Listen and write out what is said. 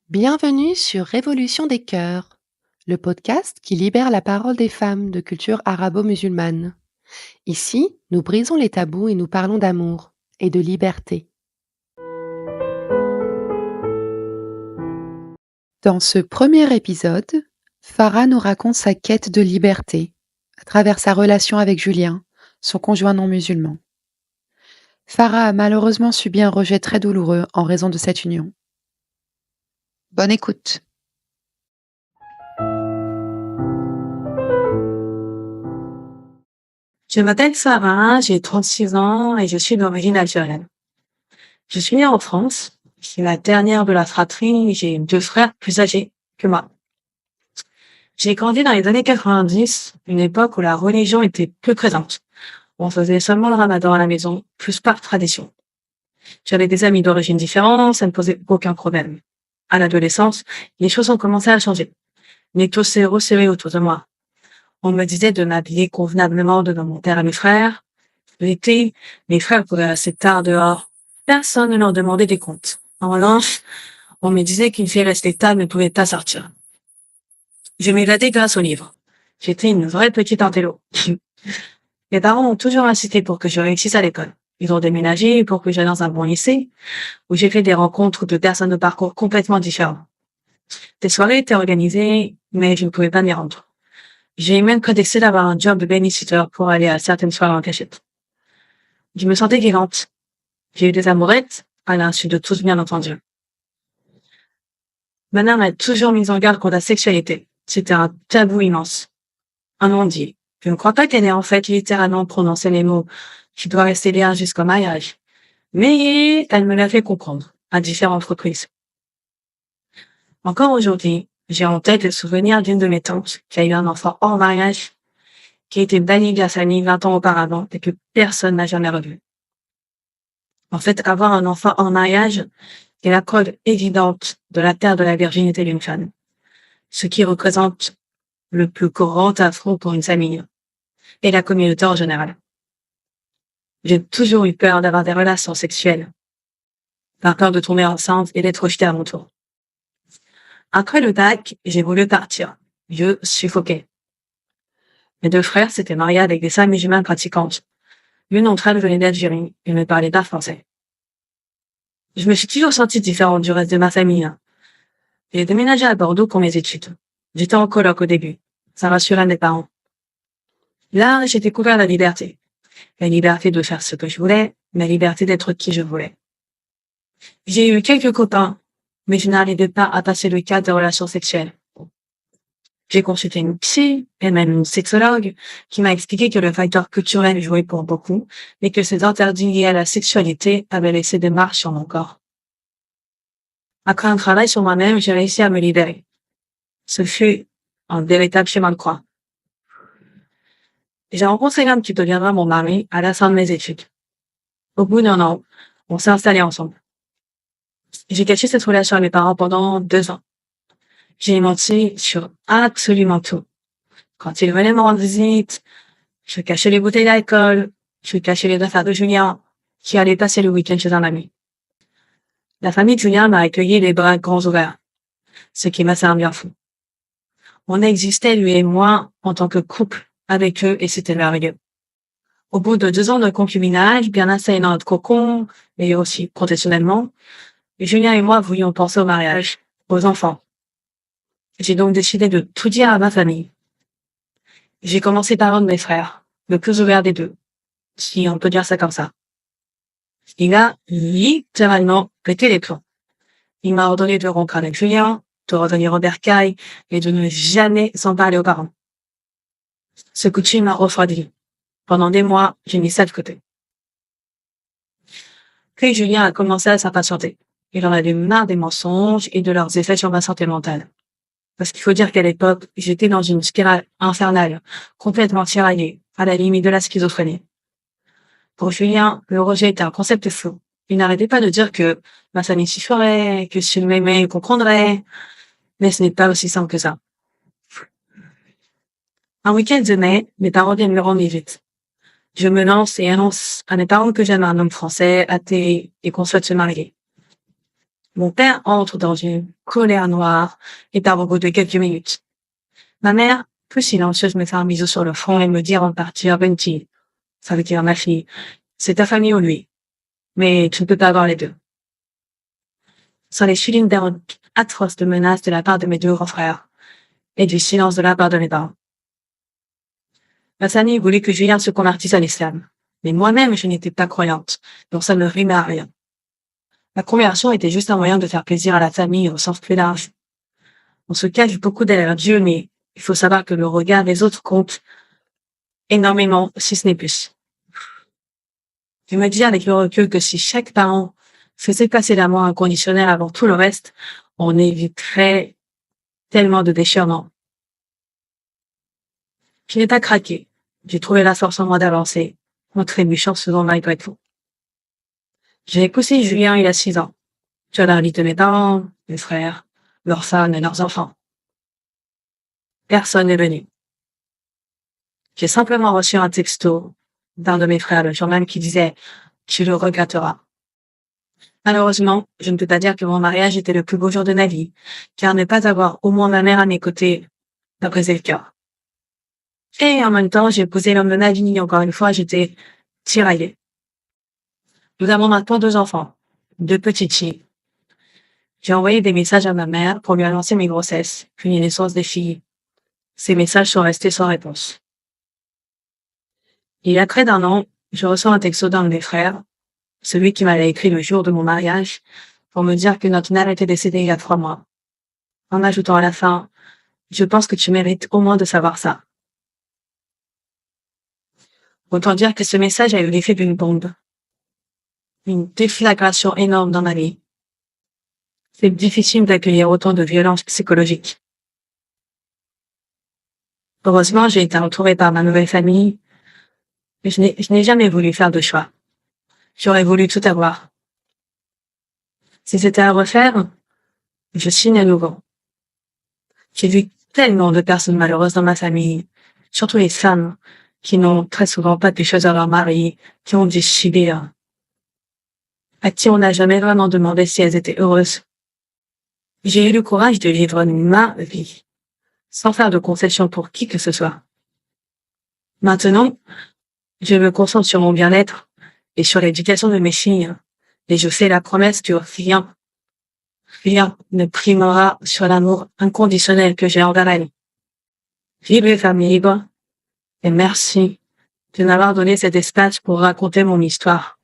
Bienvenue sur Révolution des cœurs, le podcast qui libère la parole des femmes de culture arabo-musulmane. Ici, nous brisons les tabous et nous parlons d'amour et de liberté. Dans ce premier épisode, Farah nous raconte sa quête de liberté à travers sa relation avec Julien, son conjoint non musulman. Farah a malheureusement subi un rejet très douloureux en raison de cette union. Bonne écoute. Je m'appelle Sarah, j'ai 36 ans et je suis d'origine algérienne. Je suis née en France. Je suis la dernière de la fratrie. J'ai 2 frères plus âgés que moi. J'ai grandi dans les années 90, une époque où la religion était peu présente. On faisait seulement le ramadan à la maison, plus par tradition. J'avais des amis d'origine différente, ça ne posait aucun problème. À l'adolescence, les choses ont commencé à changer. Mais tout s'est resserré autour de moi. On me disait de m'habiller convenablement devant mon père et mes frères. L'été, mes frères pouvaient rester tard dehors. Personne ne leur demandait des comptes. En revanche, on me disait qu'une fille restée tard ne pouvait pas sortir. Je m'évadais grâce aux livres. J'étais une vraie petite intello. Mes parents ont toujours insisté pour que je réussisse à l'école. Ils ont déménagé pour que j'aille dans un bon lycée, où j'ai fait des rencontres de personnes de parcours complètement différents. Des soirées étaient organisées, mais je ne pouvais pas m'y rendre. J'ai même prétexté d'avoir un job de babysitter pour aller à certaines soirées en cachette. Je me sentais vivante. J'ai eu des amourettes, à l'insu de tous bien entendu. Ma mère m'a toujours mise en garde contre la sexualité. C'était un tabou immense. Un non-dit. Je ne crois pas qu'elle ait en fait littéralement prononcé les mots « tu dois rester vierge jusqu'au mariage ». Mais elle me l'a fait comprendre, à différentes reprises. Encore aujourd'hui, j'ai en tête le souvenir d'une de mes tantes qui a eu un enfant hors mariage, qui a été banni de la famille 20 ans auparavant et que personne n'a jamais revu. En fait, avoir un enfant hors mariage est la preuve évidente de la terre de la virginité d'une femme, ce qui représente le plus grand affront pour une famille et la communauté en général. J'ai toujours eu peur d'avoir des relations sexuelles, par peur de tomber enceinte et d'être rejetée à mon tour. Après le bac, j'ai voulu partir, vieux, suffoqué. Mes 2 frères s'étaient mariés avec des femmes musulmanes pratiquantes. L'une d'entre elles venait d'Algérie et ne parlait pas français. Je me suis toujours sentie différente du reste de ma famille. J'ai déménagé à Bordeaux pour mes études. J'étais en coloc au début. Ça rassurait mes parents. Là, j'ai découvert la liberté. La liberté de faire ce que je voulais, la liberté d'être qui je voulais. J'ai eu quelques copains, mais je n'arrivais pas à passer le cap des relations sexuelles. J'ai consulté une psy et même une sexologue qui m'a expliqué que le facteur culturel jouait pour beaucoup, mais que ces interdits liés à la sexualité avaient laissé des marques sur mon corps. Après un travail sur moi-même, j'ai réussi à me libérer. Ce fut un véritable chemin de croix. J'ai rencontré l'homme qui deviendra mon mari à la fin de mes études. Au bout d'1 an, on s'est installés ensemble. J'ai caché cette relation à mes parents pendant 2 ans. J'ai menti sur absolument tout. Quand ils venaient me rendre visite, je cachais les bouteilles d'alcool, je cachais les affaires de Julien, qui allait passer le week-end chez un ami. La famille de Julien m'a accueilli les bras grands ouverts, ce qui m'a fait un bien fou. On existait, lui et moi, en tant que couple, avec eux, et c'était merveilleux. Au bout de 2 ans de concubinage, bien installés dans notre cocon, mais aussi professionnellement, Julien et moi voulions penser au mariage, aux enfants. J'ai donc décidé de tout dire à ma famille. J'ai commencé par un de mes frères, le plus ouvert des deux, si on peut dire ça comme ça. Il a littéralement pété les plombs. Il m'a ordonné de rompre avec Julien, de revenir au bercail et de ne jamais en parler aux parents. Ce coup de fil m'a refroidi. Pendant des mois, j'ai mis ça de côté. Puis Julien a commencé à s'impatienter. Il en avait marre des mensonges et de leurs effets sur ma santé mentale. Parce qu'il faut dire qu'à l'époque, j'étais dans une spirale infernale, complètement tiraillée, à la limite de la schizophrénie. Pour Julien, le rejet était un concept flou. Il n'arrêtait pas de dire que ma famille s'y ferait, que s'il m'aimait, il comprendrait. Mais ce n'est pas aussi simple que ça. Un week-end de mai, mes parents viennent me rendre visite. Je me lance et annonce à mes parents que j'aime un homme français, athée, et qu'on souhaite se marier. Mon père entre dans une colère noire et part au bout de quelques minutes. Ma mère, plus silencieuse, me fait un bisou sur le front et me dit avant de partir, Bunty, ça veut dire ma fille, c'est ta famille ou lui. Mais tu ne peux pas avoir les deux. Sans les cylindres atroces de menaces de la part de mes deux grands frères et du silence de la part de mes parents. Ma famille voulait que Julien se convertisse à l'islam. Mais moi-même, je n'étais pas croyante, donc ça ne rimait à rien. La conversion était juste un moyen de faire plaisir à la famille au sens plus large. On se cache beaucoup derrière Dieu, mais il faut savoir que le regard des autres compte énormément, si ce n'est plus. Je me dis avec le recul que si chaque parent faisait passer l'amour inconditionnel avant tout le reste, on éviterait tellement de déchirements. Je n'ai pas craqué. J'ai trouvé la force en moi d'avancer, en trébuchant souvent malgré tout. J'ai épousé Julien il y a 6 ans. Je l'ai invité mes parents, mes frères, leurs femmes et leurs enfants. Personne n'est venu. J'ai simplement reçu un texto d'un de mes frères le jour même qui disait « Tu le regretteras ». Malheureusement, je ne peux pas dire que mon mariage était le plus beau jour de ma vie, car ne pas avoir au moins ma mère à mes côtés m'a brisé le cœur. Et en même temps, j'ai épousé l'homme de ma vie, encore une fois, j'étais tiraillée. Nous avons maintenant 2 enfants, 2 petites filles. J'ai envoyé des messages à ma mère pour lui annoncer mes grossesses, puis les naissances des filles. Ces messages sont restés sans réponse. Il y a près d'1 an, je reçois un texto d'un de mes frères, celui qui m'avait écrit le jour de mon mariage, pour me dire que notre mère était décédée il y a 3 mois. En ajoutant à la fin, je pense que tu mérites au moins de savoir ça. Autant dire que ce message a eu l'effet d'une bombe. Une déflagration énorme dans ma vie. C'est difficile d'accueillir autant de violence psychologique. Heureusement, j'ai été entourée par ma nouvelle famille, mais je n'ai jamais voulu faire de choix. J'aurais voulu tout avoir. Si c'était à refaire, je signe à nouveau. J'ai vu tellement de personnes malheureuses dans ma famille, surtout les femmes, qui n'ont très souvent pas de choses à leur mari, qui ont dû subir, à qui on n'a jamais vraiment demandé si elles étaient heureuses. J'ai eu le courage de vivre ma vie, sans faire de concessions pour qui que ce soit. Maintenant, je me concentre sur mon bien-être et sur l'éducation de mes filles, et je fais la promesse que rien ne primera sur l'amour inconditionnel que j'ai envers elle. Vive les femmes libres, et merci de m'avoir donné cet espace pour raconter mon histoire.